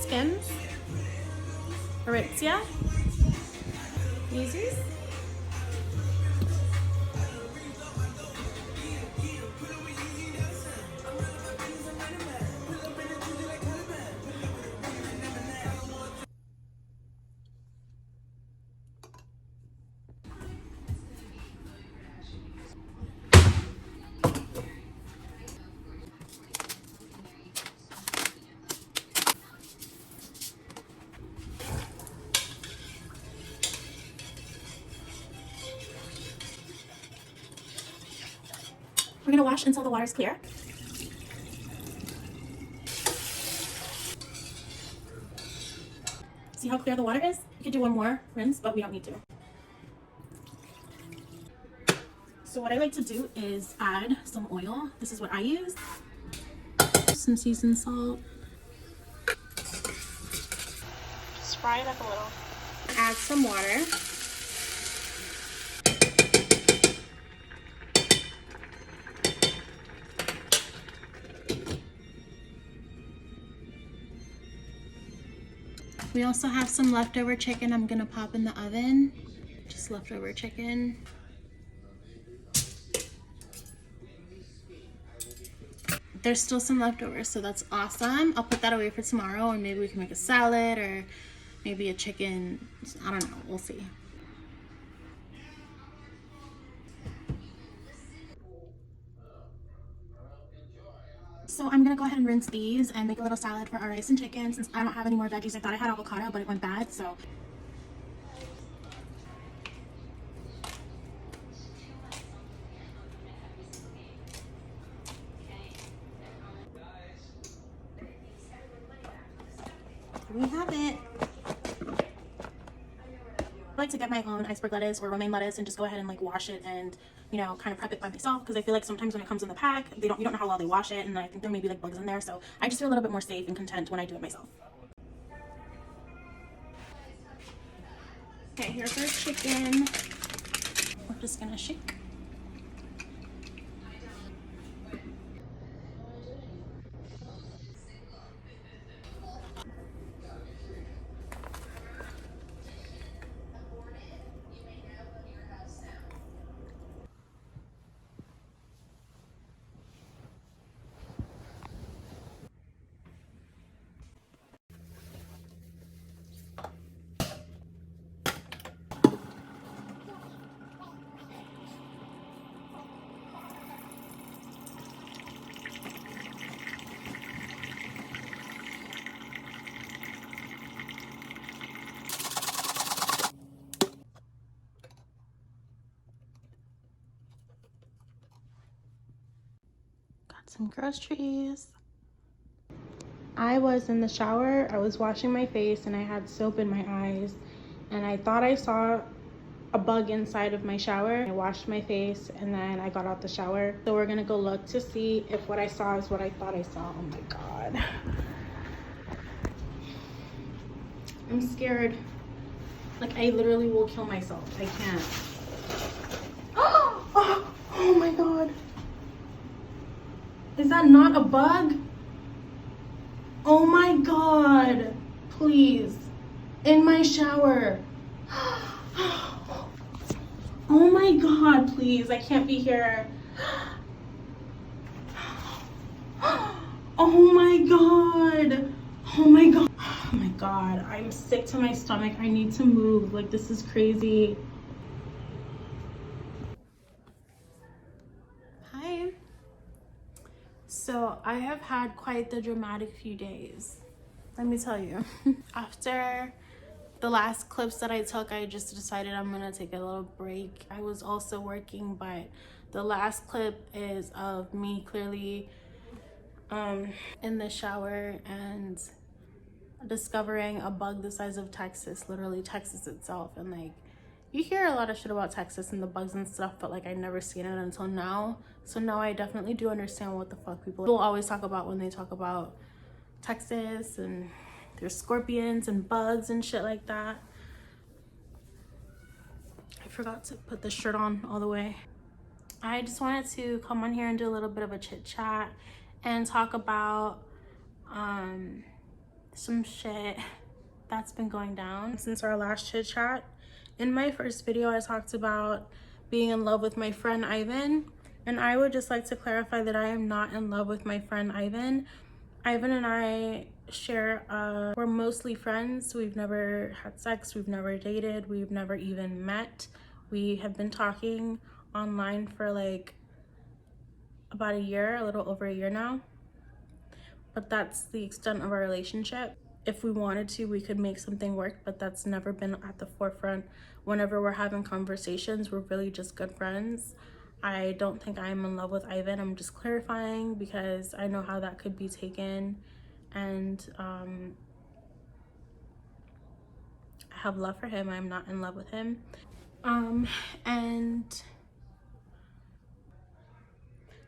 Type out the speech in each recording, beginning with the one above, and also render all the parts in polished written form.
Skims, Aritzia, Yeezys. We're gonna wash until the water's clear. See how clear the water is? You could do one more rinse, but we don't need to. So what I like to do is add some oil. This is what I use. Some seasoned salt. Just fry it up a little. Add some water. We also have some leftover chicken I'm gonna pop in the oven. Just leftover chicken. There's still some leftovers, so that's awesome. I'll put that away for tomorrow, and maybe we can make a salad or maybe a chicken. I don't know, we'll see. So I'm gonna go ahead and rinse these and make a little salad for our rice and chicken. Since I don't have any more veggies, I thought I had avocado, but it went bad, so. Here we have it. I like to get my own iceberg lettuce or romaine lettuce and just go ahead and like wash it and, you know, kind of prep it by myself, because I feel like sometimes when it comes in the pack, you don't know how well they wash it, and I think there may be like bugs in there, so I just feel a little bit more safe and content when I do it myself. Okay, here's our chicken. We're just gonna shake. Some groceries. I was in the shower, I was washing my face, and I had soap in my eyes, and I thought I saw a bug inside of my shower. I washed my face and then I got out the shower. So we're gonna go look to see if what I saw is what I thought I saw. Oh my god. I'm scared. Like, I literally will kill myself. I can't. Oh my god. Is that not a bug? Oh my god. Please. In my shower. Oh my god, please. I can't be here. Oh my god. Oh my god. Oh my god. I'm sick to my stomach. I need to move. Like, this is crazy. Hi. So I have had quite the dramatic few days. Let me tell you. After the last clips that I took, I just decided I'm gonna take a little break. I was also working, but the last clip is of me clearly in the shower and discovering a bug the size of Texas, literally Texas itself. And like, you hear a lot of shit about Texas and the bugs and stuff, but like, I never seen it until now. So now I definitely do understand what the fuck people always talk about when they talk about Texas and there's scorpions and bugs and shit like that. I forgot to put the shirt on all the way. I just wanted to come on here and do a little bit of a chit chat and talk about some shit that's been going down since our last chit chat. In my first video, I talked about being in love with my friend Ivan, and I would just like to clarify that I am not in love with my friend Ivan. Ivan and I share, we're mostly friends. We've never had sex, we've never dated, we've never even met. We have been talking online for like about a year, a little over a year now. But that's the extent of our relationship. If we wanted to, we could make something work, but that's never been at the forefront. Whenever we're having conversations, we're really just good friends. I don't think I'm in love with Ivan. I'm just clarifying because I know how that could be taken. And I have love for him. I'm not in love with him. And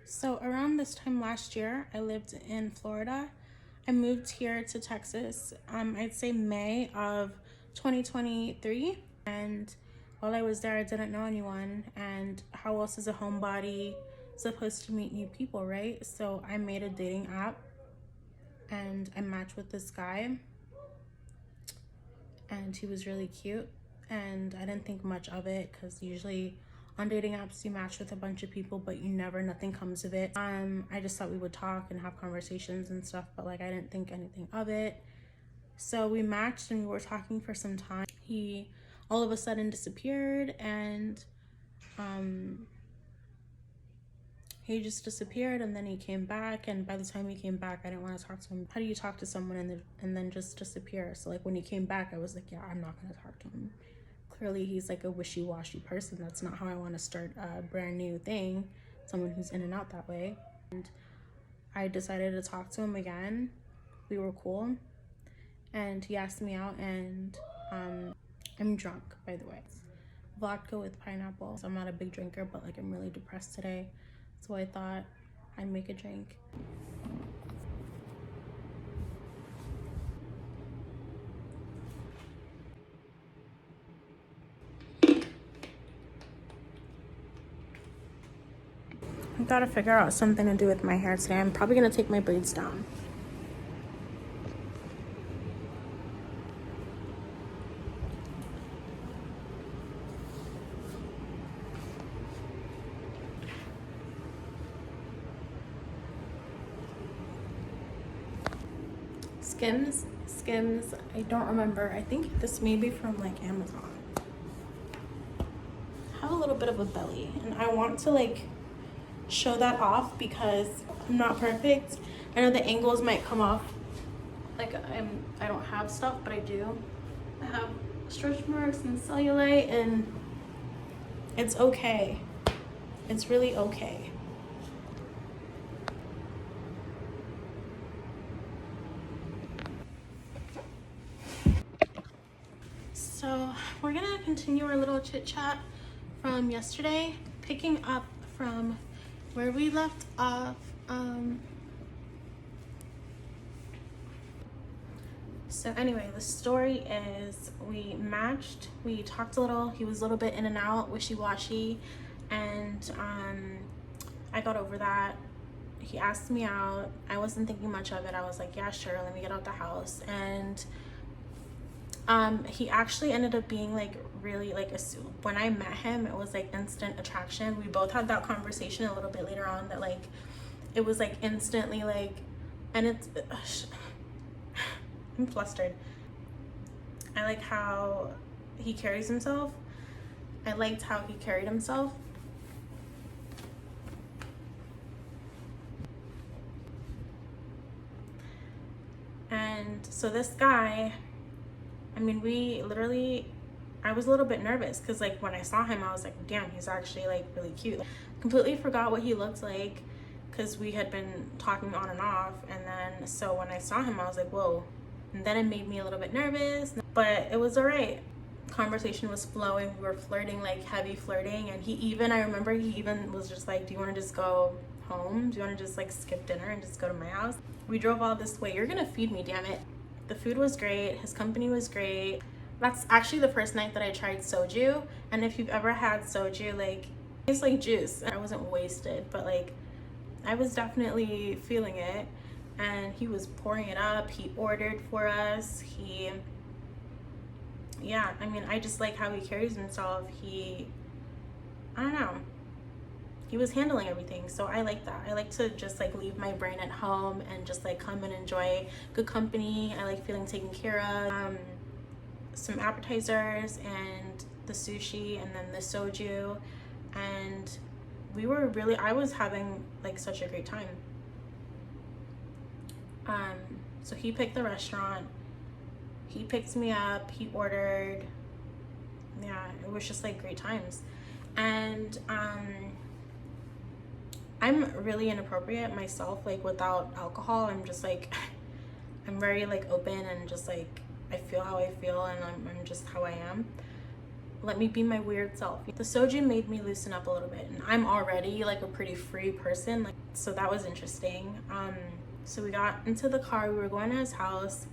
so around this time last year, I lived in Florida. I moved here to Texas, I'd say May of 2023. And while I was there, I didn't know anyone. And how else is a homebody supposed to meet new people, right? So I made a dating app and I matched with this guy. And he was really cute. And I didn't think much of it because usually on dating apps you match with a bunch of people but nothing comes of it. I just thought we would talk and have conversations and stuff, but like I didn't think anything of it. So we matched and we were talking for some time. He all of a sudden disappeared, and he just disappeared, and then he came back, and by the time he came back I didn't want to talk to him. How do you talk to someone and then just disappear? So like when he came back I was like, yeah, I'm not gonna talk to him. Clearly he's like a wishy-washy person. That's not how I want to start a brand new thing, someone who's in and out that way. And I decided to talk to him again. We were cool, and he asked me out, and I'm drunk, by the way. Vodka with pineapple. So I'm not a big drinker, but like I'm really depressed today, so I thought I'd make a drink. I gotta figure out something to do with my hair today. I'm probably gonna take my braids down. Skims, I don't remember. I think this may be from like Amazon. I have a little bit of a belly and I want to like show that off because I'm not perfect. I know the angles might come off like I don't have stuff, but I do. I have stretch marks and cellulite, and it's okay. It's really okay. So we're gonna continue our little chit chat from yesterday, picking up from where we left off. So anyway, the story is we matched, we talked a little, he was a little bit in and out, wishy-washy, and I got over that. He asked me out. I wasn't thinking much of it. I was like, yeah, sure, let me get out the house. And he actually ended up being like really like when I met him, it was like instant attraction. We both had that conversation a little bit later on that like it was like instantly like, and it's I'm flustered. I like how he carries himself. I liked how he carried himself. And so this guy, I mean, I was a little bit nervous because like when I saw him, I was like, damn, he's actually like really cute. Completely forgot what he looked like because we had been talking on and off. And then, so when I saw him, I was like, whoa. And then it made me a little bit nervous, but it was all right. Conversation was flowing. We were flirting, like heavy flirting. And I remember he even was just like, do you want to just go home? Do you want to just like skip dinner and just go to my house? We drove all this way. You're going to feed me, damn it. The food was great, his company was great. That's actually the first night that I tried soju, and if you've ever had soju, like, it's like juice. I wasn't wasted, but like I was definitely feeling it. And he was pouring it up, he ordered for us, yeah, I mean, I just like how he carries himself. I don't know, he was handling everything, so I like that. I like to just like leave my brain at home and just like come and enjoy good company. I like feeling taken care of. Some appetizers and the sushi and then the soju, and I was having like such a great time. So he picked the restaurant, he picked me up, he ordered. Yeah, it was just like great times. And I'm really inappropriate myself, like without alcohol. I'm just like I'm very like open and just like I feel how I feel, and I'm just how I am. Let me be my weird self. The soju made me loosen up a little bit, and I'm already like a pretty free person, like, so that was interesting. So we got into the car, we were going to his house,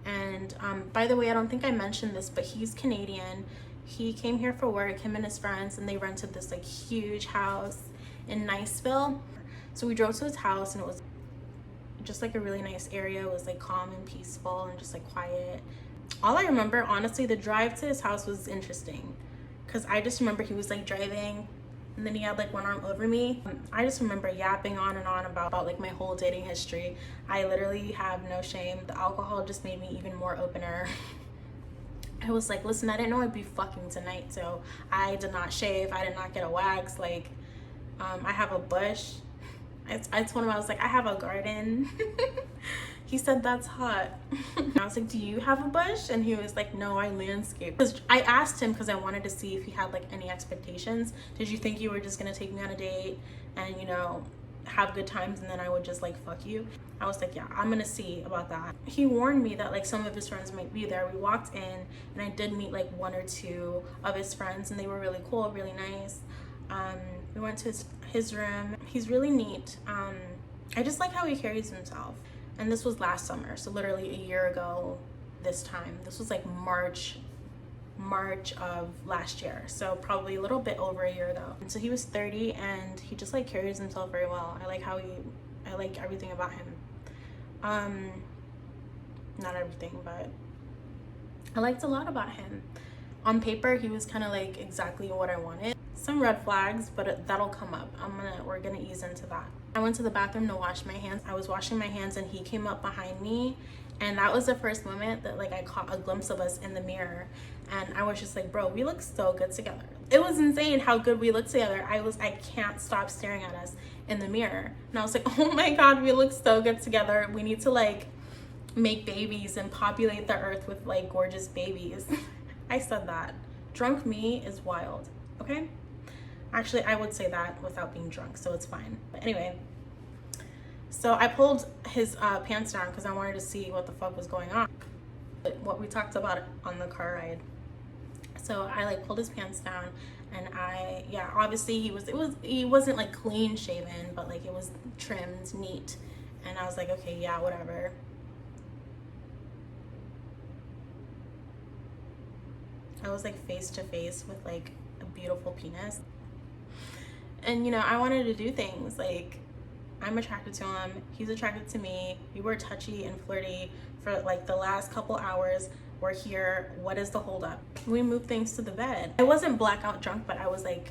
and by the way, I don't think I mentioned this, but he's Canadian. He came here for work, him and his friends, and they rented this like huge house in Niceville. So we drove to his house, and it was just like a really nice area. It was like calm and peaceful and just like quiet. All I remember, honestly, the drive to his house was interesting, because I just remember he was like driving, and then he had like one arm over me. I just remember yapping on and on about like my whole dating history. I literally have no shame. The alcohol just made me even more opener. I was like, listen, I didn't know I'd be fucking tonight, so I did not shave, I did not get a wax, like I have a bush. I told him, I was like, I have a garden. He said, that's hot. I was like, do you have a bush? And he was like, no, I landscape. I asked him because I wanted to see if he had like any expectations. Did you think you were just gonna take me on a date and, you know, have good times and then I would just like fuck you? I was like, yeah, I'm gonna see about that. He warned me that like some of his friends might be there. We walked in and I did meet like one or two of his friends, and they were really cool, really nice. We went to his room. He's really neat. I just like how he carries himself. And this was last summer, so literally a year ago this time. This was like March of last year, so probably a little bit over a year ago. And so he was 30, and he just like carries himself very well. I like everything about him. Not everything, but I liked a lot about him. On paper, he was kind of like exactly what I wanted. Some red flags, but that'll come up. We're gonna ease into that. I went to the bathroom to wash my hands. I was washing my hands and he came up behind me, and that was the first moment that like I caught a glimpse of us in the mirror, and I was just like, bro, we look so good together. It was insane how good we looked together. I can't stop staring at us in the mirror, and I was like, oh my god, we look so good together. We need to like make babies and populate the earth with like gorgeous babies. I said that. Drunk me is wild, okay? Actually, I would say that without being drunk, so it's fine. But anyway, so I pulled his pants down because I wanted to see what the fuck was going on. What we talked about on the car ride. So I like pulled his pants down, and obviously he wasn't like clean shaven, but like it was trimmed, neat. And I was like, okay, yeah, whatever. I was like face to face with like a beautiful penis. And you know, I wanted to do things. Like, I'm attracted to him, he's attracted to me. We were touchy and flirty for like the last couple hours. We're here, what is the holdup? We moved things to the bed. I wasn't blackout drunk, but I was like,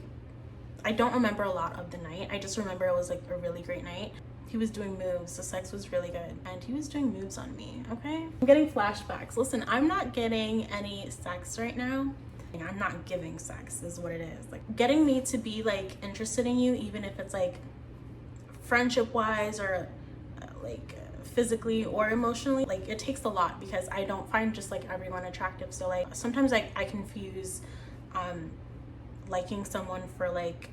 I don't remember a lot of the night. I just remember it was like a really great night. He was doing moves, the sex was really good, and he was doing moves on me, okay? I'm getting flashbacks. Listen, I'm not getting any sex right now. I'm not giving sex is what it is. Like, getting me to be like interested in you, even if it's like friendship wise or like physically or emotionally, like it takes a lot, because I don't find just like everyone attractive. So like sometimes I confuse liking someone for like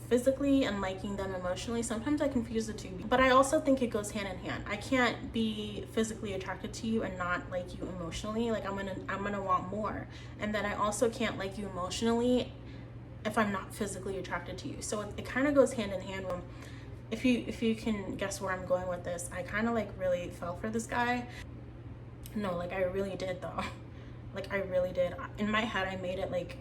physically and liking them emotionally. Sometimes I confuse the two, but I also think it goes hand in hand. I can't be physically attracted to you and not like you emotionally. Like I'm gonna want more, and then I also can't like you emotionally if I'm not physically attracted to you. So it kind of goes hand in hand. If you can guess where I'm going with this, I kind of like really fell for this guy. No, like I really did though. Like I really did. In my head, I made it like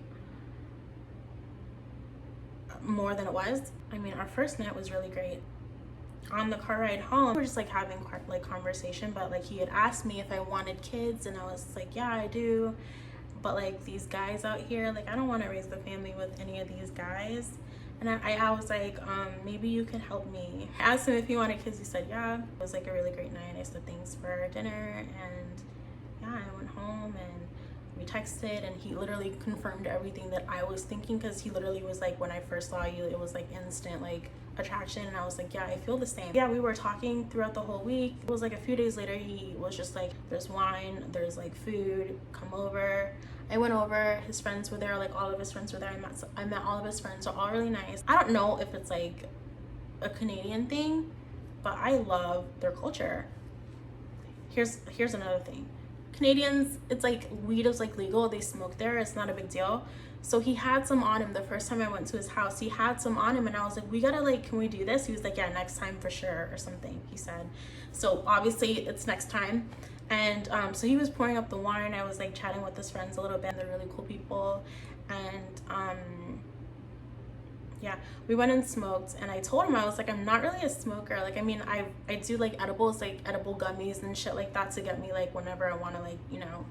more than it was. I mean, our first night was really great. On the car ride home, we were just like having like conversation, but like he had asked me if I wanted kids, and I was like, yeah, I do. But like these guys out here, like I don't want to raise the family with any of these guys. And I was like, maybe you could help me. I asked him if he wanted kids. He said, yeah. It was like a really great night. I said thanks for dinner, and yeah, I went home and we texted, and he literally confirmed everything that I was thinking, because he literally was like, when I first saw you, it was like instant like attraction. And I was like, yeah, I feel the same. Yeah, we were talking throughout the whole week. It was like a few days later, he was just like, there's wine, there's like food, come over. I went over, his friends were there, like all of his friends were there. I met all of his friends, they're all really nice. I don't know if it's like a Canadian thing, but I love their culture. Here's another thing. Canadians, it's like weed is like legal, they smoke there, it's not a big deal. So he had some on him the first time I went to his house. He had some on him, and I was like, we gotta like, can we do this? He was like, yeah, next time for sure, or something, he said. So obviously it's next time. And so he was pouring up the wine. I was like chatting with his friends a little bit. They're really cool people. And yeah, we went and smoked, and I told him, I was like, I'm not really a smoker. Like, I mean, I do like edibles, like edible gummies and shit like that to get me like whenever I want to, like, you know,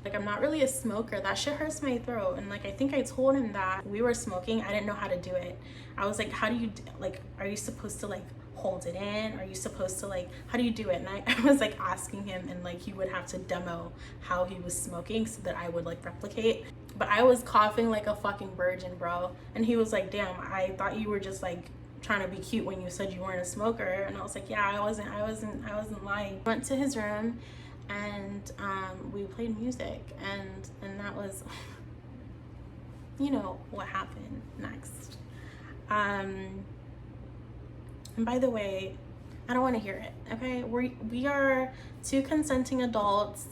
like I'm not really a smoker. That shit hurts my throat. And like I think I told him that we were smoking, I didn't know how to do it. I was like, how do you like, are you supposed to like hold it in? Are you supposed to like, how do you do it? And I was like asking him, and like he would have to demo how he was smoking so that I would like replicate. But I was coughing like a fucking virgin, bro. And he was like, damn, I thought you were just like trying to be cute when you said you weren't a smoker. And I was like, yeah, I wasn't lying. Went to his room, and we played music, and that was you know what happened next. And by the way, I don't want to hear it, okay? We are two consenting adults.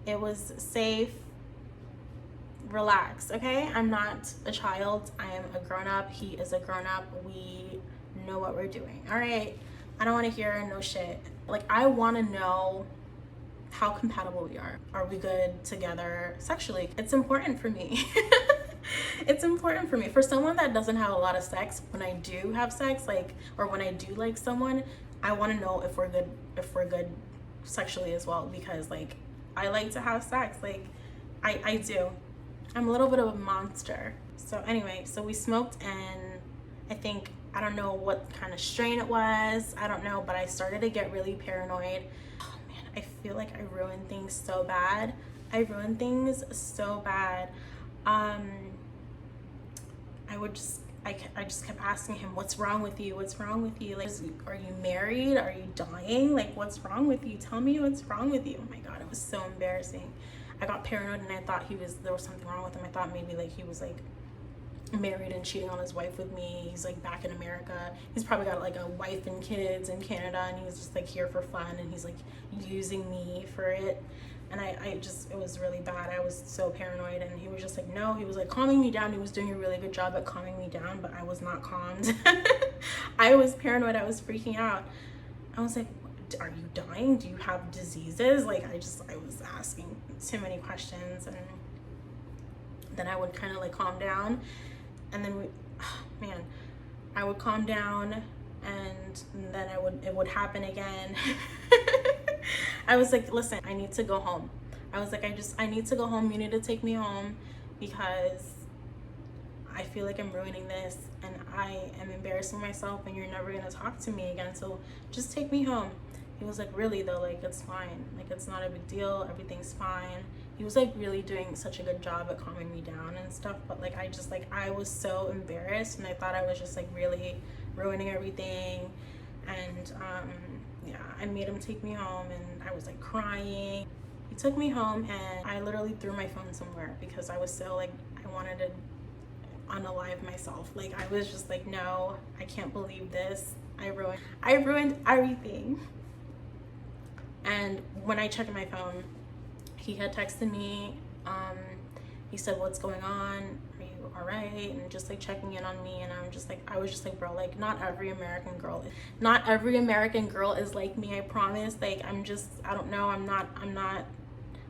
It was safe. Relax, okay? I'm not a child. I am a grown-up. He is a grown-up. We know what we're doing, all right? I don't want to hear no shit. Like, I want to know how compatible we are. Are we good together sexually? It's important for me. It's important for me. For someone that doesn't have a lot of sex, when I do have sex, like, or when I do like someone, I want to know if we're good sexually as well, because like I like to have sex. Like I do. I'm a little bit of a monster. So anyway, so we smoked, and I don't know what kind of strain it was. I don't know, but I started to get really paranoid. Oh man, I feel like I ruined things so bad. I I just kept asking him, what's wrong with you? What's wrong with you? Like, are you married? Are you dying? Like, what's wrong with you? Tell me what's wrong with you. Oh my God, it was so embarrassing. I got paranoid, and I thought there was something wrong with him. I thought maybe like he was like married and cheating on his wife with me. He's like back in America. He's probably got like a wife and kids in Canada, and he was just like here for fun, and he's like using me for it. And it was really bad. I was so paranoid, and he was just like, no, he was like calming me down. He was doing a really good job at calming me down, but I was not calmed. I was paranoid. I was freaking out. I was like, are you dying? Do you have diseases? Like, I was asking too many questions, and then I would kind of like calm down, and then I would calm down, and then it would happen again. I was like, listen, I need to go home. I was like, I need to go home. You need to take me home, because I feel like I'm ruining this, and I am embarrassing myself, and you're never gonna talk to me again. So just take me home. He was like, really though? Like, it's fine. Like, it's not a big deal. Everything's fine. He was like really doing such a good job at calming me down and stuff. But like, I was so embarrassed, and I thought I was just like really ruining everything. And yeah, I made him take me home, and I was like crying. He took me home, and I literally threw my phone somewhere, because I was so like, I wanted to unalive myself. Like, I was just like, no, I can't believe this. I ruined everything. And when I checked my phone, he had texted me. He said, what's going on? Are you all right? And just like checking in on me. And I was just like, bro, like not every American girl is like me. I promise. Like, I don't know. I'm not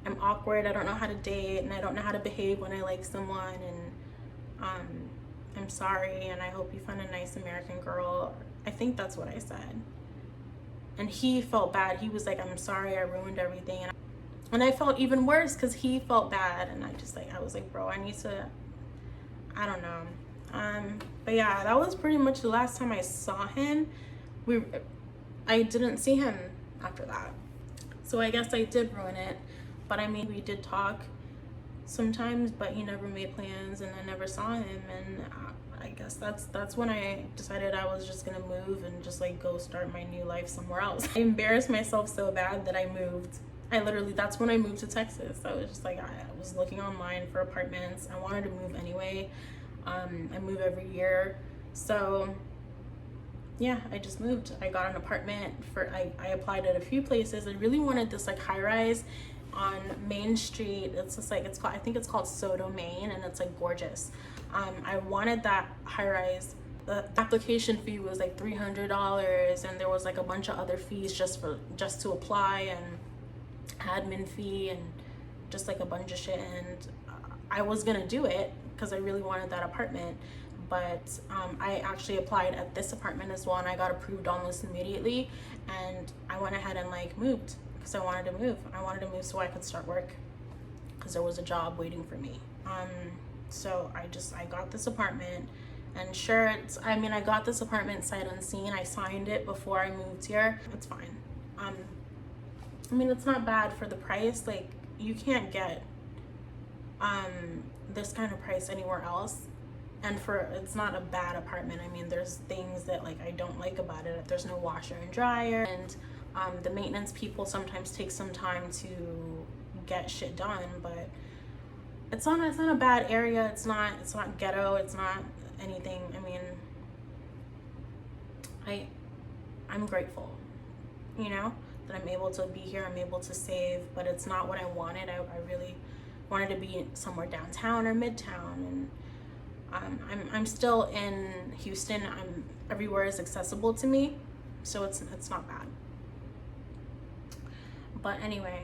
I'm awkward, I don't know how to date, and I don't know how to behave when I like someone, and I'm sorry, and I hope you find a nice American girl. I think that's what I said. And he felt bad. He was like, I'm sorry, I ruined everything. And I felt even worse because he felt bad. And I was like, bro, I need to, I don't know. But yeah, that was pretty much the last time I saw him. I didn't see him after that. So I guess I did ruin it. But I mean, we did talk sometimes, but he never made plans, and I never saw him. And I guess that's when I decided I was just gonna move and just like go start my new life somewhere else. I embarrassed myself so bad that I moved. That's when I moved to Texas. I was just like, I was looking online for apartments. I wanted to move anyway. I move every year. So yeah, I just moved. I got an apartment I applied at a few places. I really wanted this like high rise on Main Street. It's just like, I think it's called Soto, Maine, and it's like gorgeous. I wanted that high rise. The application fee was like $300, and there was like a bunch of other fees just to apply, and admin fee, and just like a bunch of shit. And I was gonna do it because I really wanted that apartment, but I actually applied at this apartment as well, and I got approved almost immediately, and I went ahead and like moved because I wanted to move. I wanted to move so I could start work because there was a job waiting for me. So I got this apartment, and sure, I got this apartment sight unseen. I signed it before I moved here. It's fine. It's not bad for the price. Like, you can't get this kind of price anywhere else. And it's not a bad apartment. There's things that like I don't like about it. There's no washer and dryer, and the maintenance people sometimes take some time to get shit done, but it's not a bad area. It's not ghetto. It's not anything. I'm grateful, that I'm able to be here. I'm able to save, but it's not what I wanted. I really wanted to be somewhere downtown or midtown, and I'm still in Houston. Everywhere is accessible to me, so it's not bad. But anyway,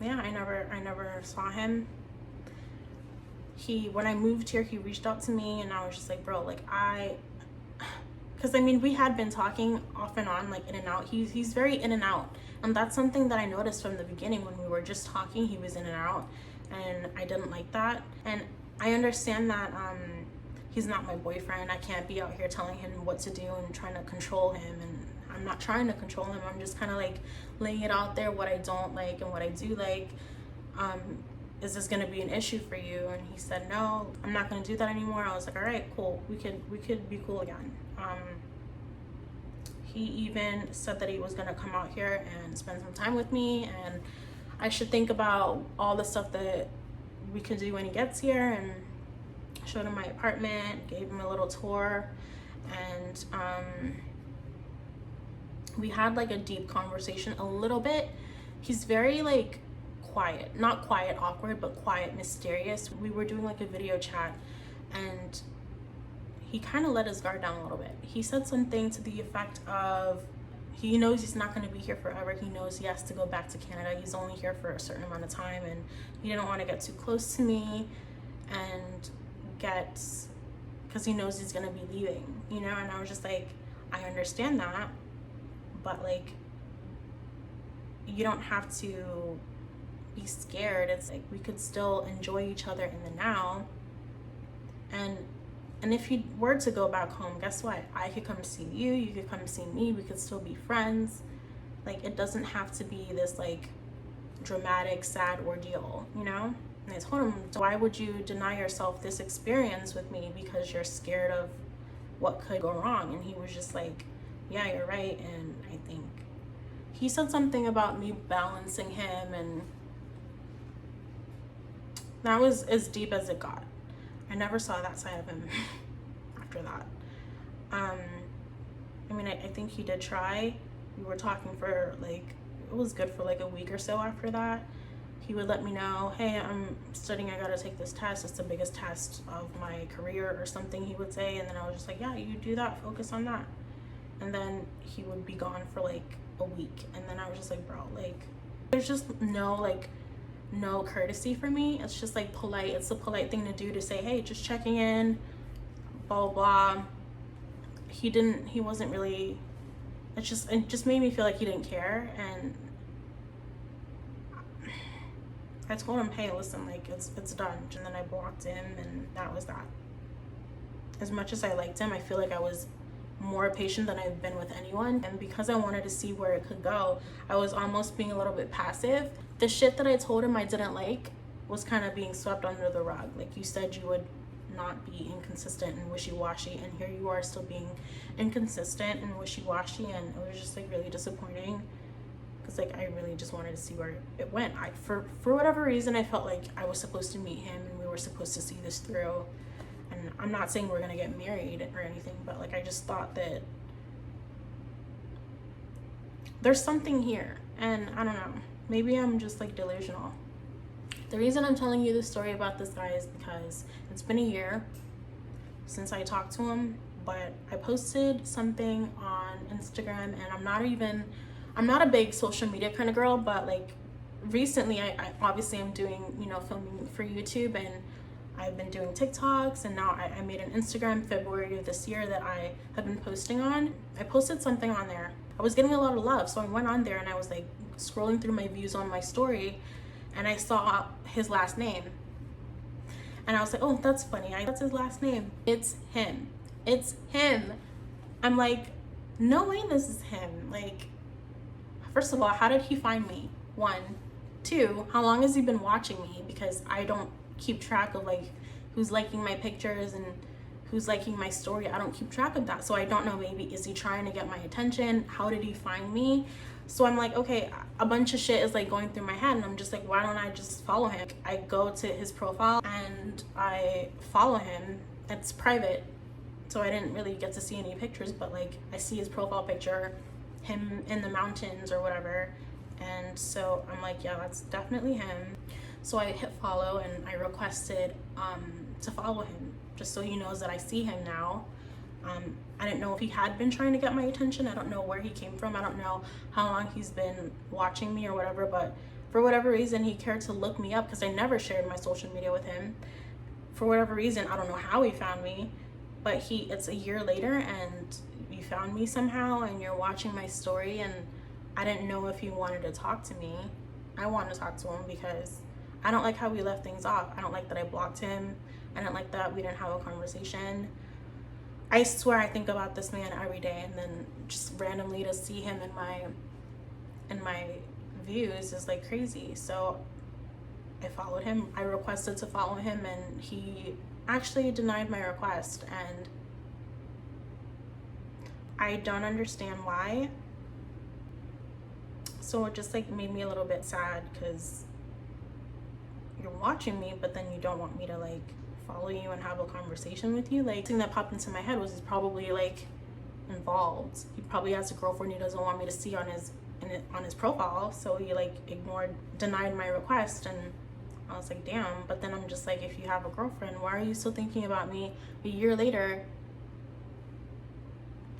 yeah, I never saw him. When I moved here, he reached out to me, and I was just like, bro, like because we had been talking off and on, like in and out. He's very in and out, and that's something that I noticed from the beginning. When we were just talking, he was in and out, and I didn't like that. And I understand that he's not my boyfriend. I can't be out here telling him what to do and trying to control him, and I'm not trying to control him. I'm just kind of like laying it out there, what I don't like and what I do like. Is this gonna be an issue for you? And he said, no, I'm not gonna do that anymore. I was like, all right, cool, we could be cool again. He even said that he was gonna come out here and spend some time with me, and I should think about all the stuff that we could do when he gets here, and showed him my apartment, gave him a little tour, and we had like a deep conversation a little bit. He's very like quiet, not quiet awkward, but quiet mysterious. We were doing like a video chat, and he kind of let his guard down a little bit. He said something to the effect of, he knows he's not going to be here forever. He knows he has to go back to Canada. He's only here for a certain amount of time, and he didn't want to get too close to me and because he knows he's going to be leaving, and I was just like, I understand that, but like, you don't have to be scared. It's like, we could still enjoy each other in the now, and if you were to go back home, guess what? I could come see you, you could come see me, we could still be friends. Like, it doesn't have to be this like dramatic, sad ordeal, And I told him, why would you deny yourself this experience with me because you're scared of what could go wrong? And he was just like, yeah, you're right. And I think he said something about me balancing him, and that was as deep as it got. I never saw that side of him after that. I think he did try. We were talking for like, it was good for like a week or so after that. He would let me know, hey, I'm studying, I gotta take this test. It's the biggest test of my career or something, he would say. And then I was just like, yeah, you do that, focus on that. And then he would be gone for like a week. And then I was just like, bro, like, there's just no no courtesy for me. It's just like polite. It's a polite thing to do, to say, hey, just checking in, blah blah. He wasn't really, it just made me feel like he didn't care. And I told him, hey, listen, like, it's done. And then I blocked him, and that was that. As much as I liked him, I feel like I was more patient than I've been with anyone. And because I wanted to see where it could go, I was almost being a little bit passive. The shit that I told him I didn't like was kind of being swept under the rug. Like, you said you would not be inconsistent and wishy-washy, and here you are still being inconsistent and wishy-washy, and it was just like really disappointing, because like I really just wanted to see where it went. For whatever reason, I felt like I was supposed to meet him and we were supposed to see this through. And I'm not saying we're gonna get married or anything, but like I just thought that there's something here, and I don't know, maybe I'm just like delusional. The reason I'm telling you this story about this guy is because it's been a year since I talked to him, but I posted something on Instagram, and I'm not a big social media kind of girl, but like recently I obviously am doing, you know, filming for YouTube, and I've been doing TikToks, and now I made an Instagram February of this year that I have been posting on. I posted something on there. I was getting a lot of love, so I went on there and I was like scrolling through my views on my story, and I saw his last name. And I was like, oh, that's funny. That's his last name. It's him. It's him. I'm like, no way this is him. Like, first of all, how did he find me? 1. 2, how long has he been watching me? Because I don't keep track of like who's liking my pictures and who's liking my story. I don't keep track of that. So I don't know, maybe is he trying to get my attention? How did he find me? So I'm like, okay, a bunch of shit is like going through my head, and I'm just like, why don't I just follow him? I go to his profile and I follow him. It's private, so I didn't really get to see any pictures, but like I see his profile picture, him in the mountains or whatever. And so I'm like, yeah, that's definitely him. So I hit follow, and I requested to follow him, just so he knows that I see him now. I didn't know if he had been trying to get my attention. I don't know where he came from. I don't know how long he's been watching me or whatever, but for whatever reason, he cared to look me up, because I never shared my social media with him. For whatever reason, I don't know how he found me, but it's a year later, and you found me somehow, and you're watching my story, and I didn't know if he wanted to talk to me. I wanted to talk to him because I don't like how we left things off. I don't like that I blocked him. I didn't like that we didn't have a conversation. I swear I think about this man every day, and then just randomly to see him in my views is like crazy. So I followed him. I requested to follow him, and he actually denied my request, and I don't understand why. So it just like made me a little bit sad, because you're watching me, but then you don't want me to like follow you and have a conversation with you. Like, the thing that popped into my head was he's probably like involved. He probably has a girlfriend he doesn't want me to see on his profile, so he like denied my request. And I was like, damn. But then I'm just like, if you have a girlfriend, why are you still thinking about me a year later?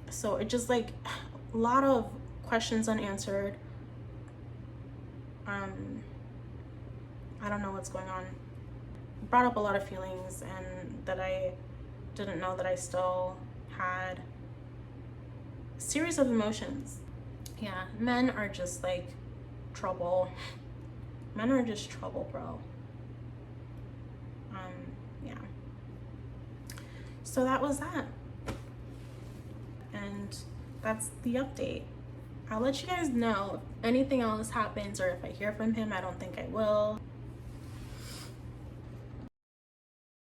So it just like a lot of questions unanswered. I don't know what's going on. It brought up a lot of feelings, and that I didn't know that I still had a series of emotions. Yeah, men are just like trouble. Men are just trouble, bro. Yeah. So that was that. And that's the update. I'll let you guys know if anything else happens, or if I hear from him. I don't think I will.